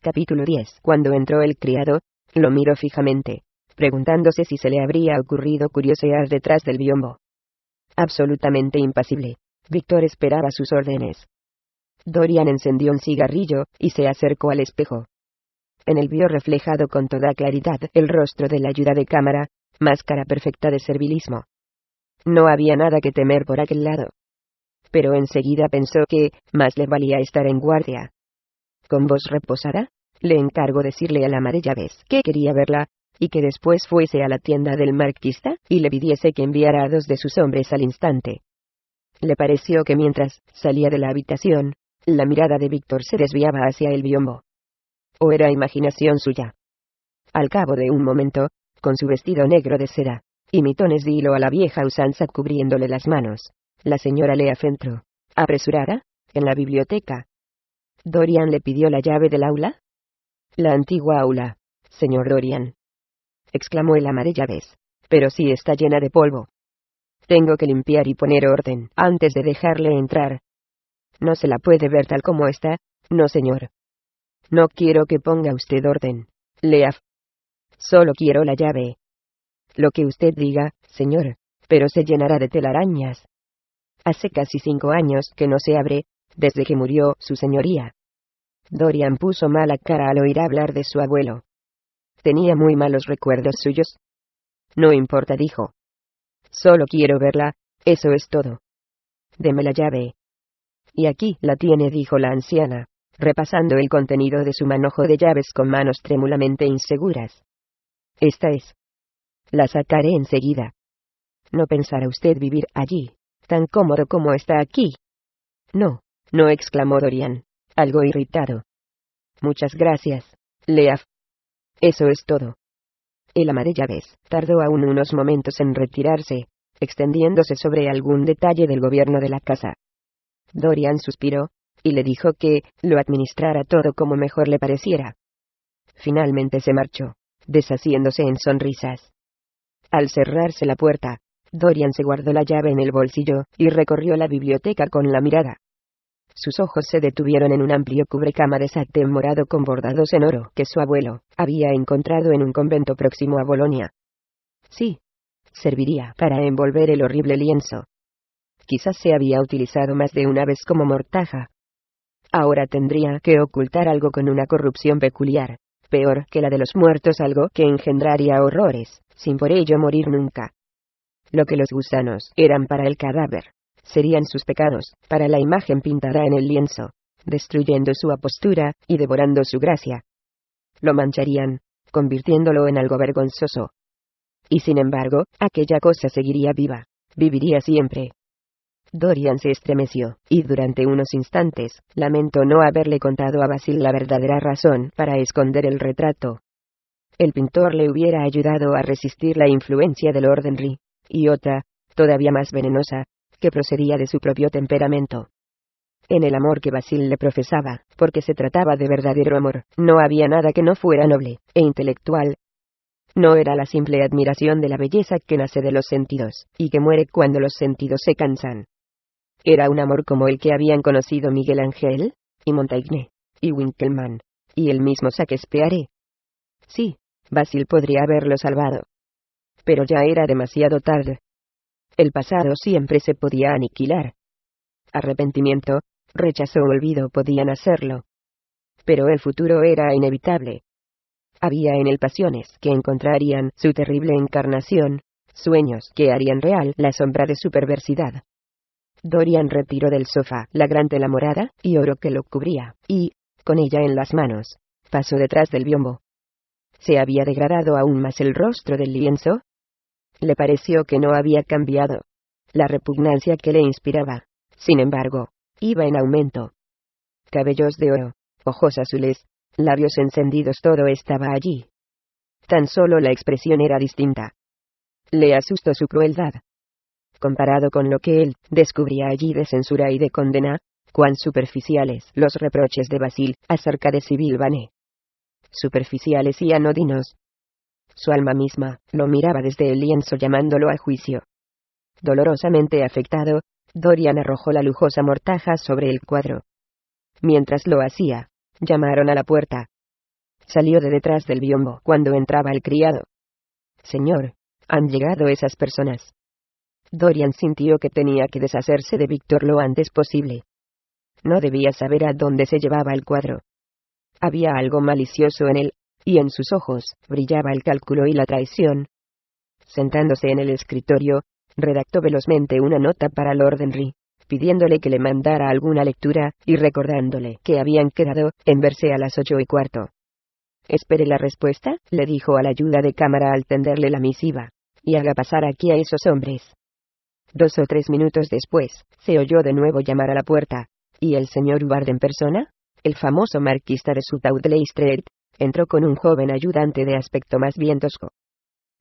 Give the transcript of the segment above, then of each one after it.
Capítulo 10. Cuando entró el criado, lo miró fijamente, preguntándose si se le habría ocurrido curiosear detrás del biombo. Absolutamente impasible, Víctor esperaba sus órdenes. Dorian encendió un cigarrillo, y se acercó al espejo. En él vio reflejado con toda claridad el rostro del ayuda de cámara, máscara perfecta de servilismo. No había nada que temer por aquel lado. Pero enseguida pensó que más le valía estar en guardia. Con voz reposada, le encargó decirle al ama de llaves que quería verla, y que después fuese a la tienda del marquista, y le pidiese que enviara a 2 de sus hombres al instante. Le pareció que mientras salía de la habitación, la mirada de Víctor se desviaba hacia el biombo. ¿O era imaginación suya? Al cabo de un momento, con su vestido negro de seda, y mitones de hilo a la vieja usanza cubriéndole las manos, la señora Leaf entró, apresurada, en la biblioteca. ¿Dorian le pidió la llave del aula? La antigua aula, señor Dorian, exclamó el ama de llaves, pero sí está llena de polvo. Tengo que limpiar y poner orden antes de dejarle entrar. No se la puede ver tal como está, no señor. No quiero que ponga usted orden, Leaf. Solo quiero la llave. Lo que usted diga, señor, pero se llenará de telarañas. Hace casi 5 años que no se abre, desde que murió su señoría. Dorian puso mala cara al oír hablar de su abuelo. Tenía muy malos recuerdos suyos. No importa, dijo. Solo quiero verla, eso es todo. Deme la llave. Y aquí la tiene, dijo la anciana, repasando el contenido de su manojo de llaves con manos trémulamente inseguras. Esta es. La sacaré enseguida. ¿No pensará usted vivir allí, tan cómodo como está aquí? No, no, exclamó Dorian, algo irritado. Muchas gracias, Leaf. Eso es todo. El ama de llaves tardó aún unos momentos en retirarse, extendiéndose sobre algún detalle del gobierno de la casa. Dorian suspiró, y le dijo que lo administrara todo como mejor le pareciera. Finalmente se marchó, deshaciéndose en sonrisas. Al cerrarse la puerta, Dorian se guardó la llave en el bolsillo, y recorrió la biblioteca con la mirada. Sus ojos se detuvieron en un amplio cubrecama de satén morado con bordados en oro que su abuelo había encontrado en un convento próximo a Bolonia. Sí, serviría para envolver el horrible lienzo. Quizás se había utilizado más de una vez como mortaja. Ahora tendría que ocultar algo con una corrupción peculiar, peor que la de los muertos, algo que engendraría horrores, sin por ello morir nunca. Lo que los gusanos eran para el cadáver, serían sus pecados para la imagen pintada en el lienzo, destruyendo su apostura y devorando su gracia. Lo mancharían, convirtiéndolo en algo vergonzoso. Y sin embargo, aquella cosa seguiría viva, viviría siempre. Dorian se estremeció, y durante unos instantes, lamentó no haberle contado a Basil la verdadera razón para esconder el retrato. El pintor le hubiera ayudado a resistir la influencia del orden Ri, y otra, todavía más venenosa, que procedía de su propio temperamento. En el amor que Basil le profesaba, porque se trataba de verdadero amor, no había nada que no fuera noble e intelectual. No era la simple admiración de la belleza que nace de los sentidos, y que muere cuando los sentidos se cansan. Era un amor como el que habían conocido Miguel Ángel, y Montaigne, y Winkelmann, y el mismo Shakespeare. Sí, Basil podría haberlo salvado. Pero ya era demasiado tarde. El pasado siempre se podía aniquilar. Arrepentimiento, rechazo o olvido podían hacerlo. Pero el futuro era inevitable. Había en él pasiones que encontrarían su terrible encarnación, sueños que harían real la sombra de su perversidad. Dorian retiró del sofá la gran tela morada y oro que lo cubría, y, con ella en las manos, pasó detrás del biombo. ¿Se había degradado aún más el rostro del lienzo? Le pareció que no había cambiado. La repugnancia que le inspiraba, sin embargo, iba en aumento. Cabellos de oro, ojos azules, labios encendidos, todo estaba allí. Tan solo la expresión era distinta. Le asustó su crueldad. Comparado con lo que él descubría allí de censura y de condena, cuán superficiales los reproches de Basil acerca de Sibyl Vane. Superficiales y anodinos. Su alma misma lo miraba desde el lienzo llamándolo a juicio. Dolorosamente afectado, Dorian arrojó la lujosa mortaja sobre el cuadro. Mientras lo hacía, llamaron a la puerta. salió de detrás del biombo cuando entraba el criado. Señor, han llegado esas personas. Dorian sintió que tenía que deshacerse de Víctor lo antes posible. No debía saber a dónde se llevaba el cuadro. Había algo malicioso en él, y en sus ojos brillaba el cálculo y la traición. Sentándose en el escritorio, redactó velozmente una nota para Lord Henry, pidiéndole que le mandara alguna lectura, y recordándole que habían quedado en verse a las 8:15. Espere la respuesta, le dijo al ayuda de cámara al tenderle la misiva, y haga pasar aquí a esos hombres. 2 o 3 minutos después, se oyó de nuevo llamar a la puerta, y el señor Hubbard en persona, el famoso marquista de South Street, entró con un joven ayudante de aspecto más bien tosco.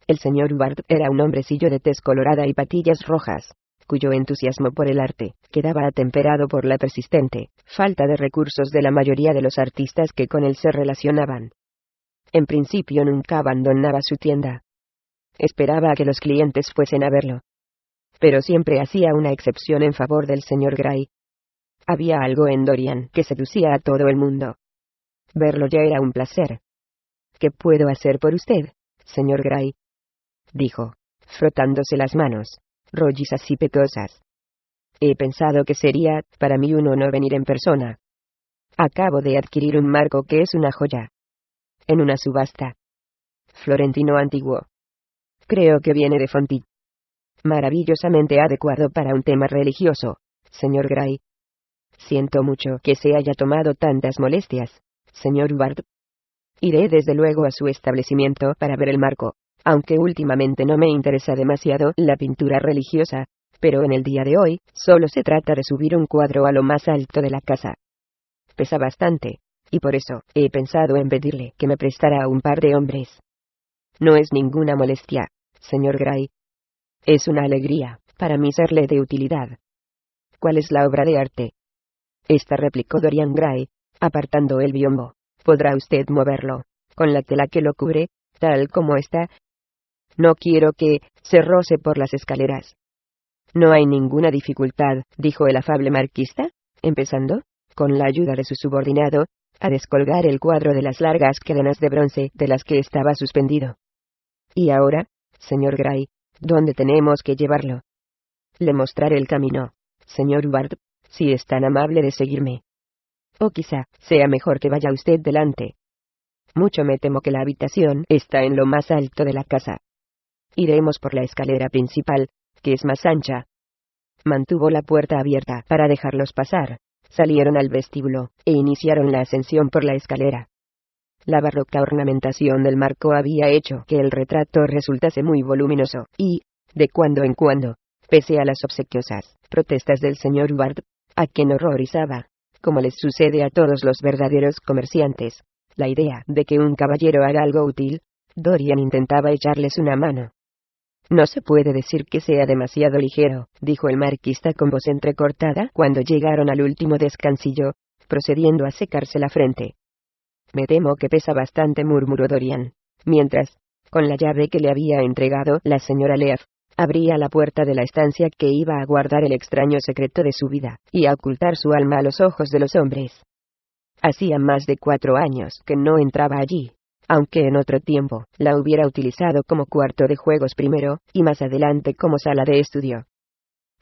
El señor Hubbard era un hombrecillo de tez colorada y patillas rojas, cuyo entusiasmo por el arte quedaba atemperado por la persistente falta de recursos de la mayoría de los artistas que con él se relacionaban. En principio nunca abandonaba su tienda. Esperaba a que los clientes fuesen a verlo. Pero siempre hacía una excepción en favor del señor Gray. Había algo en Dorian que seducía a todo el mundo. Verlo ya era un placer. ¿Qué puedo hacer por usted, señor Gray?, dijo, frotándose las manos, rollizas y pecosas. He pensado que sería, para mí, un honor venir en persona. Acabo de adquirir un marco que es una joya. En una subasta. Florentino antiguo. Creo que viene de Fonti. Maravillosamente adecuado para un tema religioso, señor Gray. Siento mucho que se haya tomado tantas molestias, señor Hubbard. Iré desde luego a su establecimiento para ver el marco, aunque últimamente no me interesa demasiado la pintura religiosa, pero en el día de hoy, solo se trata de subir un cuadro a lo más alto de la casa. Pesa bastante, y por eso he pensado en pedirle que me prestara a un par de hombres. No es ninguna molestia, señor Gray. Es una alegría para mí serle de utilidad. ¿Cuál es la obra de arte? Esta, replicó Dorian Gray, apartando el biombo. ¿Podrá usted moverlo, con la tela que lo cubre, tal como está? No quiero que se roce por las escaleras. No hay ninguna dificultad, dijo el afable marquista, empezando, con la ayuda de su subordinado, a descolgar el cuadro de las largas cadenas de bronce de las que estaba suspendido. Y ahora, señor Gray, ¿dónde tenemos que llevarlo? Le mostraré el camino, señor Hubbard, si es tan amable de seguirme. O quizá sea mejor que vaya usted delante. Mucho me temo que la habitación está en lo más alto de la casa. Iremos por la escalera principal, que es más ancha. Mantuvo la puerta abierta para dejarlos pasar. Salieron al vestíbulo, e iniciaron la ascensión por la escalera. La barroca ornamentación del marco había hecho que el retrato resultase muy voluminoso, y, de cuando en cuando, pese a las obsequiosas protestas del señor Hubbard, a quien horrorizaba, como les sucede a todos los verdaderos comerciantes, la idea de que un caballero haga algo útil, Dorian intentaba echarles una mano. No se puede decir que sea demasiado ligero, dijo el marquista con voz entrecortada cuando llegaron al último descansillo, procediendo a secarse la frente. Me temo que pesa bastante, murmuró Dorian, mientras, con la llave que le había entregado la señora Leaf, abría la puerta de la estancia que iba a guardar el extraño secreto de su vida, y a ocultar su alma a los ojos de los hombres. Hacía más de 4 años que no entraba allí, aunque en otro tiempo la hubiera utilizado como cuarto de juegos primero, y más adelante como sala de estudio.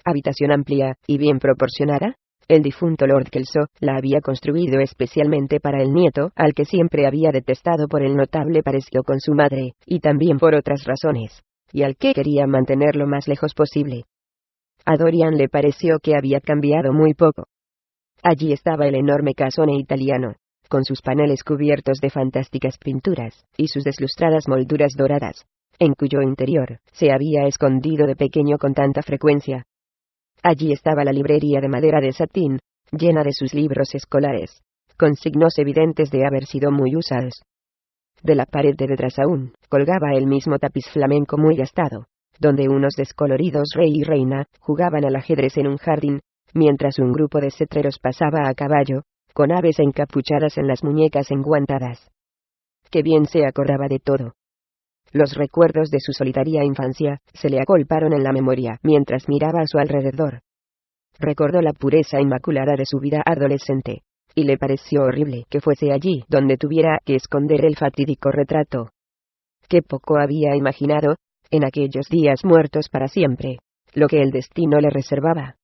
Habitación amplia y bien proporcionada. El difunto Lord Kelso la había construido especialmente para el nieto, al que siempre había detestado por el notable parecido con su madre, y también por otras razones, y al que quería mantener lo más lejos posible. A Dorian le pareció que había cambiado muy poco. Allí estaba el enorme casone italiano, con sus paneles cubiertos de fantásticas pinturas, y sus deslustradas molduras doradas, en cuyo interior se había escondido de pequeño con tanta frecuencia. Allí estaba la librería de madera de satín, llena de sus libros escolares, con signos evidentes de haber sido muy usados. De la pared de detrás aún colgaba el mismo tapiz flamenco muy gastado, donde unos descoloridos rey y reina jugaban al ajedrez en un jardín, mientras un grupo de cetreros pasaba a caballo, con aves encapuchadas en las muñecas enguantadas. Qué bien se acordaba de todo. Los recuerdos de su solitaria infancia se le agolparon en la memoria mientras miraba a su alrededor. Recordó la pureza inmaculada de su vida adolescente, y le pareció horrible que fuese allí donde tuviera que esconder el fatídico retrato. Qué poco había imaginado, en aquellos días muertos para siempre, lo que el destino le reservaba.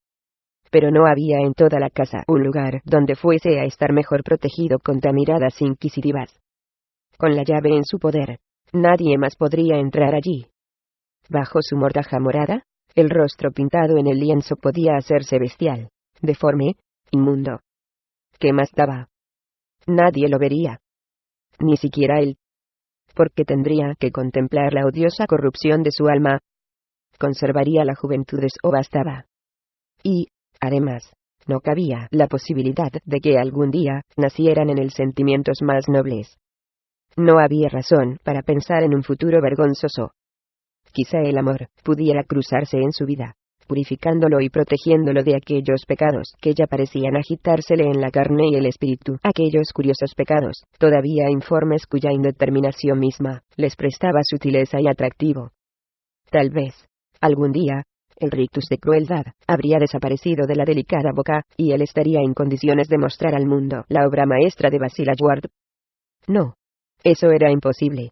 Pero no había en toda la casa un lugar donde fuese a estar mejor protegido contra miradas inquisitivas. Con la llave en su poder, nadie más podría entrar allí. Bajo su mordaja morada, el rostro pintado en el lienzo podía hacerse bestial, deforme, inmundo. ¿Qué más daba? Nadie lo vería. Ni siquiera él. Porque tendría que contemplar la odiosa corrupción de su alma. Conservaría la juventud o bastaba. Y, además, no cabía la posibilidad de que algún día nacieran en él sentimientos más nobles. No había razón para pensar en un futuro vergonzoso. Quizá el amor pudiera cruzarse en su vida, purificándolo y protegiéndolo de aquellos pecados que ya parecían agitársele en la carne y el espíritu, aquellos curiosos pecados, todavía informes cuya indeterminación misma les prestaba sutileza y atractivo. Tal vez, algún día, el rictus de crueldad habría desaparecido de la delicada boca, y él estaría en condiciones de mostrar al mundo la obra maestra de Basil Hallward. No, eso era imposible.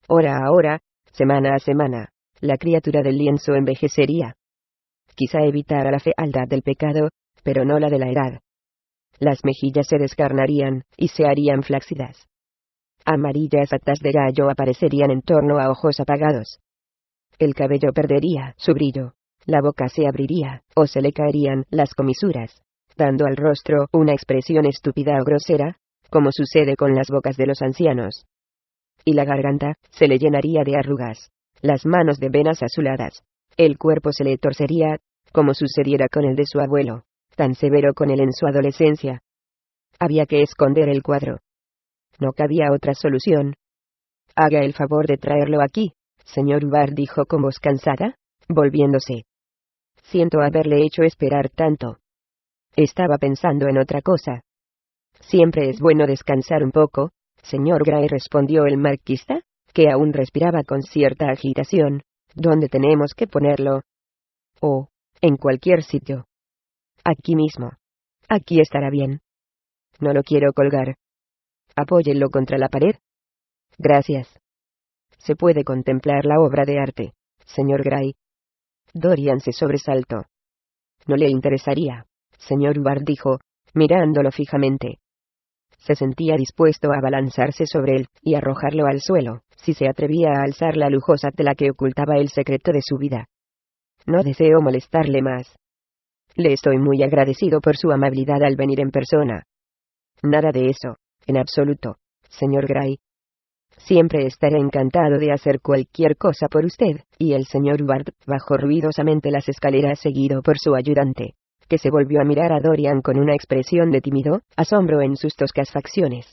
Hora a hora, semana a semana, la criatura del lienzo envejecería. Quizá evitara la fealdad del pecado, pero no la de la edad. Las mejillas se descarnarían, y se harían flácidas. Amarillas patas de gallo aparecerían en torno a ojos apagados. El cabello perdería su brillo, la boca se abriría, o se le caerían las comisuras, dando al rostro una expresión estúpida o grosera, como sucede con las bocas de los ancianos. Y la garganta se le llenaría de arrugas, las manos de venas azuladas, el cuerpo se le torcería, como sucediera con el de su abuelo, tan severo con él en su adolescencia. Había que esconder el cuadro. No cabía otra solución. Haga el favor de traerlo aquí, señor Hubbard, dijo con voz cansada, volviéndose. Siento haberle hecho esperar tanto. Estaba pensando en otra cosa. Siempre es bueno descansar un poco, señor Gray, respondió el marquista, que aún respiraba con cierta agitación. ¿Dónde tenemos que ponerlo? Oh, en cualquier sitio. Aquí mismo. Aquí estará bien. No lo quiero colgar. Apóyelo contra la pared. Gracias. Se puede contemplar la obra de arte, señor Gray. Dorian se sobresaltó. No le interesaría, señor Hubbard, dijo, mirándolo fijamente. Se sentía dispuesto a abalanzarse sobre él y arrojarlo al suelo, si se atrevía a alzar la lujosa tela que ocultaba el secreto de su vida. No deseo molestarle más. Le estoy muy agradecido por su amabilidad al venir en persona. Nada de eso, en absoluto, señor Gray. Siempre estaré encantado de hacer cualquier cosa por usted, y el señor Hubbard bajó ruidosamente las escaleras seguido por su ayudante, que se volvió a mirar a Dorian con una expresión de tímido asombro en sus toscas facciones.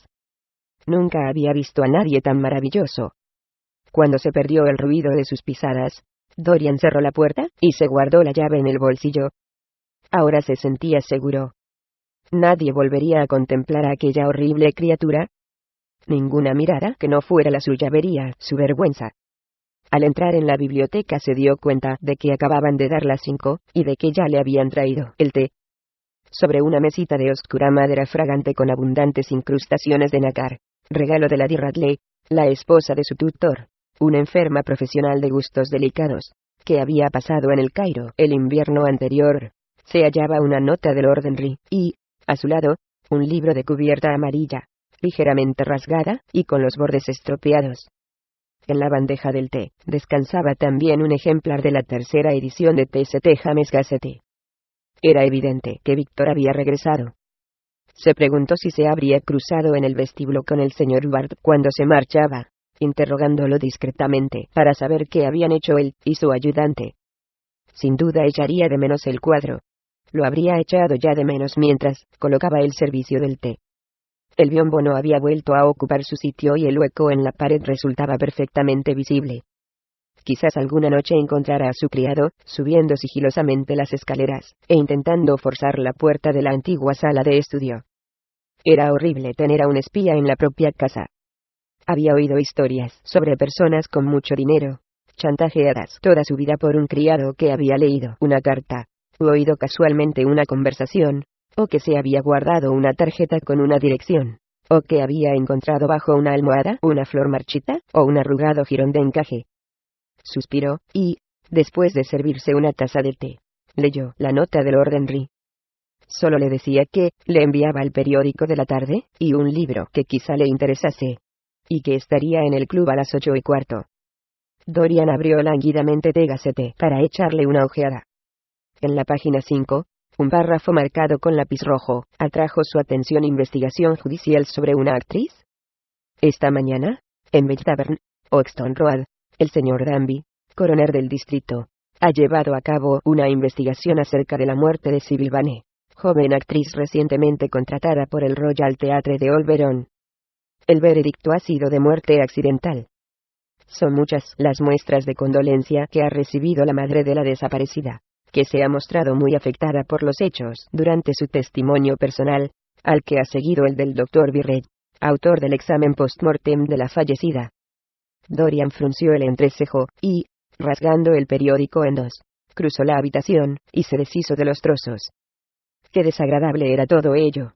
Nunca había visto a nadie tan maravilloso. Cuando se perdió el ruido de sus pisadas, Dorian cerró la puerta y se guardó la llave en el bolsillo. Ahora se sentía seguro. Nadie volvería a contemplar a aquella horrible criatura. Ninguna mirada que no fuera la suya vería su vergüenza. Al entrar en la biblioteca se dio cuenta de que acababan de dar las 5, y de que ya le habían traído el té. Sobre una mesita de oscura madera fragante con abundantes incrustaciones de nácar, regalo de Lady Radley, la esposa de su tutor, una enferma profesional de gustos delicados, que había pasado en el Cairo el invierno anterior, se hallaba una nota del Lord Henry, y, a su lado, un libro de cubierta amarilla, ligeramente rasgada y con los bordes estropeados. En la bandeja del té descansaba también un ejemplar de la tercera edición de T.S.T. James Gazette. Era evidente que Víctor había regresado. Se preguntó si se habría cruzado en el vestíbulo con el señor Hubbard cuando se marchaba, interrogándolo discretamente para saber qué habían hecho él y su ayudante. Sin duda echaría de menos el cuadro. Lo habría echado ya de menos mientras colocaba el servicio del té. El biombo no había vuelto a ocupar su sitio y el hueco en la pared resultaba perfectamente visible. Quizás alguna noche encontrara a su criado, subiendo sigilosamente las escaleras, e intentando forzar la puerta de la antigua sala de estudio. Era horrible tener a un espía en la propia casa. Había oído historias sobre personas con mucho dinero, chantajeadas toda su vida por un criado que había leído una carta, o oído casualmente una conversación, o que se había guardado una tarjeta con una dirección, o que había encontrado bajo una almohada una flor marchita, o un arrugado jirón de encaje. Suspiró, y, después de servirse una taza de té, leyó la nota de Lord Henry. Solo le decía que le enviaba el periódico de la tarde, y un libro que quizá le interesase, y que estaría en el club a las 8:15. Dorian abrió lánguidamente The Gazette para echarle una ojeada. En la página 5, un párrafo marcado con lápiz rojo atrajo su atención. Investigación judicial sobre una actriz. Esta mañana, en Bell Tavern, Oxton Road, el señor Danby, coroner del distrito, ha llevado a cabo una investigación acerca de la muerte de Sybil Vane, joven actriz recientemente contratada por el Royal Theatre de Oberon. El veredicto ha sido de muerte accidental. Son muchas las muestras de condolencia que ha recibido la madre de la desaparecida, que se ha mostrado muy afectada por los hechos durante su testimonio personal, al que ha seguido el del Dr. Birred, autor del examen post-mortem de la fallecida. Dorian frunció el entrecejo, y, rasgando el periódico en dos, cruzó la habitación, y se deshizo de los trozos. Qué desagradable era todo ello.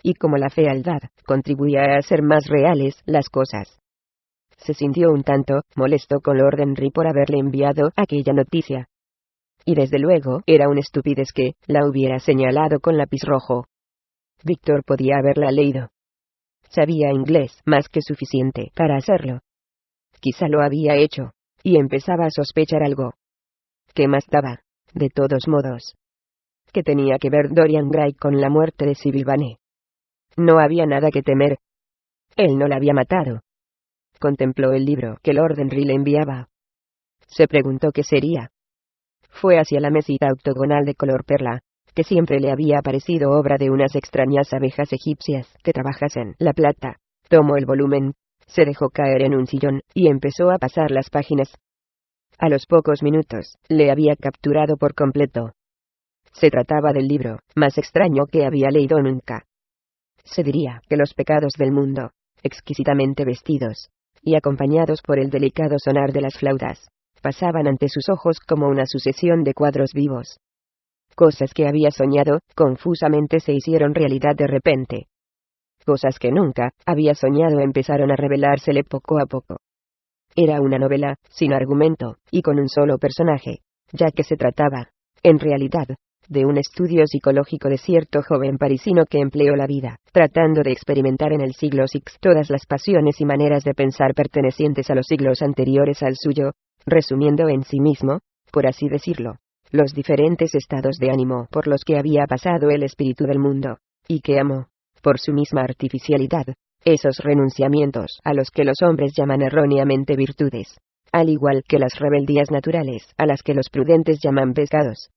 Y como la fealdad contribuía a hacer más reales las cosas. Se sintió un tanto molesto con Lord Henry por haberle enviado aquella noticia. Y desde luego era una estupidez que la hubiera señalado con lápiz rojo. Víctor podía haberla leído. Sabía inglés más que suficiente para hacerlo. Quizá lo había hecho, y empezaba a sospechar algo. ¿Qué más daba? De todos modos. ¿Qué tenía que ver Dorian Gray con la muerte de Sybil Vane? No había nada que temer. Él no la había matado. Contempló el libro que Lord Henry le enviaba. Se preguntó qué sería. Fue hacia la mesita octogonal de color perla, que siempre le había parecido obra de unas extrañas abejas egipcias que trabajasen la plata. Tomó el volumen, se dejó caer en un sillón, y empezó a pasar las páginas. A los pocos minutos, le había capturado por completo. Se trataba del libro más extraño que había leído nunca. Se diría que los pecados del mundo, exquisitamente vestidos, y acompañados por el delicado sonar de las flautas, pasaban ante sus ojos como una sucesión de cuadros vivos. Cosas que había soñado, confusamente se hicieron realidad de repente. Cosas que nunca había soñado empezaron a revelársele poco a poco. Era una novela, sin argumento, y con un solo personaje, ya que se trataba, en realidad, de un estudio psicológico de cierto joven parisino que empleó la vida, tratando de experimentar en el siglo VI todas las pasiones y maneras de pensar pertenecientes a los siglos anteriores al suyo, resumiendo en sí mismo, por así decirlo, los diferentes estados de ánimo por los que había pasado el espíritu del mundo, y que amó, por su misma artificialidad, esos renunciamientos a los que los hombres llaman erróneamente virtudes, al igual que las rebeldías naturales a las que los prudentes llaman pecados.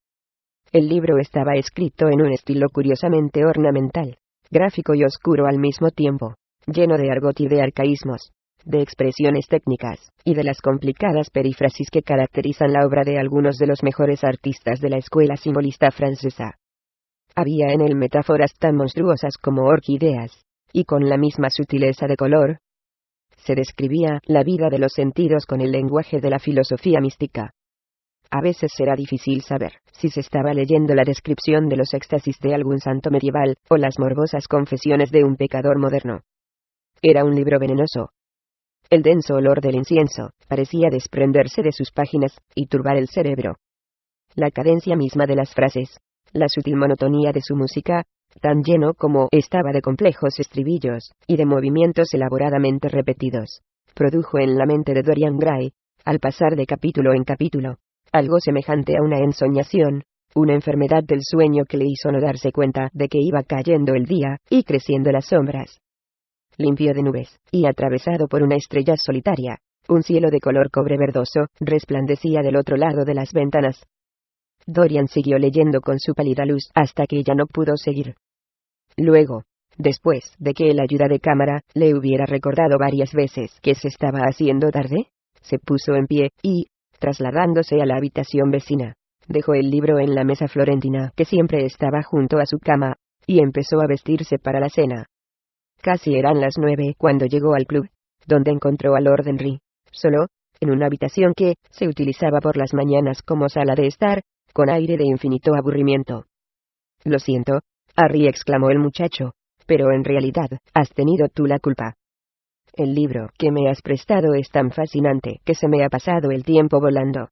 El libro estaba escrito en un estilo curiosamente ornamental, gráfico y oscuro al mismo tiempo, lleno de argot y de arcaísmos, de expresiones técnicas, y de las complicadas perífrasis que caracterizan la obra de algunos de los mejores artistas de la escuela simbolista francesa. Había en él metáforas tan monstruosas como orquídeas, y con la misma sutileza de color. Se describía la vida de los sentidos con el lenguaje de la filosofía mística. A veces era difícil saber si se estaba leyendo la descripción de los éxtasis de algún santo medieval, o las morbosas confesiones de un pecador moderno. Era un libro venenoso. El denso olor del incienso parecía desprenderse de sus páginas, y turbar el cerebro. La cadencia misma de las frases, la sutil monotonía de su música, tan lleno como estaba de complejos estribillos, y de movimientos elaboradamente repetidos, produjo en la mente de Dorian Gray, al pasar de capítulo en capítulo, algo semejante a una ensoñación, una enfermedad del sueño que le hizo no darse cuenta de que iba cayendo el día, y creciendo las sombras. Limpio de nubes, y atravesado por una estrella solitaria, un cielo de color cobre verdoso resplandecía del otro lado de las ventanas. Dorian siguió leyendo con su pálida luz hasta que ya no pudo seguir. Luego, después de que el ayuda de cámara le hubiera recordado varias veces que se estaba haciendo tarde, se puso en pie, y, trasladándose a la habitación vecina, dejó el libro en la mesa florentina que siempre estaba junto a su cama, y empezó a vestirse para la cena. Casi eran las 9 cuando llegó al club, donde encontró a Lord Henry, solo, en una habitación que se utilizaba por las mañanas como sala de estar, con aire de infinito aburrimiento. Lo siento, Harry, exclamó el muchacho, pero en realidad, has tenido tú la culpa. El libro que me has prestado es tan fascinante que se me ha pasado el tiempo volando.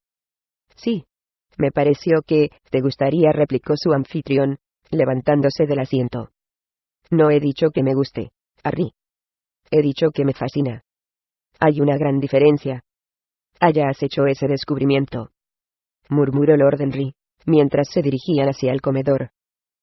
Sí. Me pareció que te gustaría, replicó su anfitrión, levantándose del asiento. No he dicho que me guste, Harry. He dicho que me fascina. Hay una gran diferencia. Hayas hecho ese descubrimiento, murmuró Lord Henry, mientras se dirigían hacia el comedor.